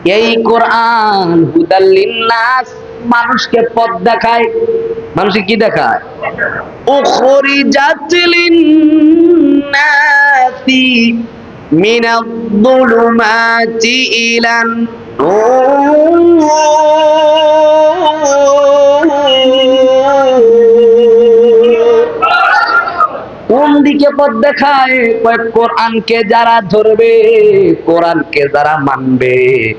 এই কোরআন হুদাল লিন্নাস, মানুষকে পথ দেখায়। মানুষকে কি দেখায়? উখরিজাত লিন্নাসি মিনায-যুলুমাতি ইলান কোন দিকে পথ দেখায়? কোরআনকে যারা ধরবে, কোরআনকে যারা মানবে,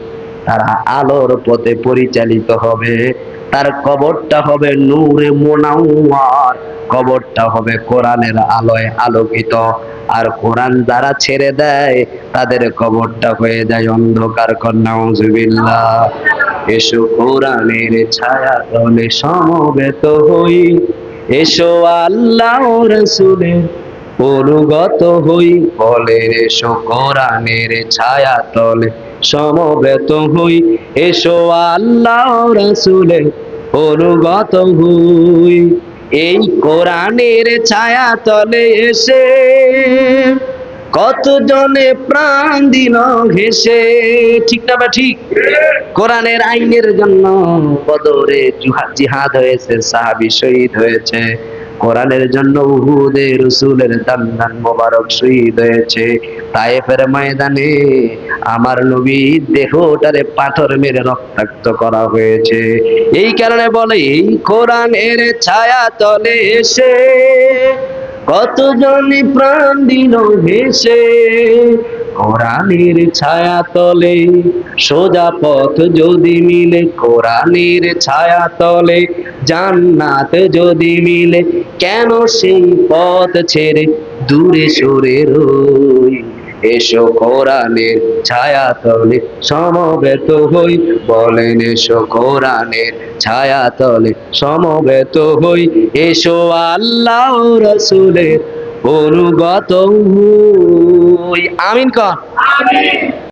তারা আলোর পথে পরিচালিত হবে। তার কবরটা হবে নূরে মুনাওয়ার, কবরটা হবে কোরআনের আলোয় আলোকিত। আর কোরআন যারা ছেড়ে দেয়, তাদের কবরটা হয়ে যায় অন্ধকার। নাউজুবিল্লাহ। এসো কোরআনের ছায়া তলে সমবেত হই, এসো আল্লাহ রাসূলের অনুগত হই। বলে এসো কোরআনের ছায়া তলে সমবেত হই, এসো আল্লাহ রাসূলের অনুগত হই। এই কোরআনের ছায়া তলে এসে কত জনে প্রাণ দিল ঘেসে। ঠিক না বা ঠিক? কোরআনের আইনের জন্য বদরে জিহাদ হয়েছে, সাহাবী শহীদ হয়েছে। কোরআনের জন্য উহুদে রাসূলের দান্দান মোবারক শহীদ হয়েছে। তায়েফের ময়দানে আমার নবীর দেহটারে পাথর মেরে রক্তাক্ত করা হয়েছে। এই কারণে বলে এই কোরআনের ছায়া তলে এসে কতজন প্রাণ দিল ভেসে। কোরআনের ছায়া তলে সোজা পথ যদি মিলে, কোরআনের ছায়া তলে জান্নাত যদি মিলে, কেন সেই পথ ছেড়ে দূরে সরে রই? এসো কোরআনের ছায়া তলে সমবেত হই। বলেন এসো কোরআনের ছায়া তলে সমবেত হই, এসো আল্লাহ রাসূলের অনুগত হই। আমিন কর।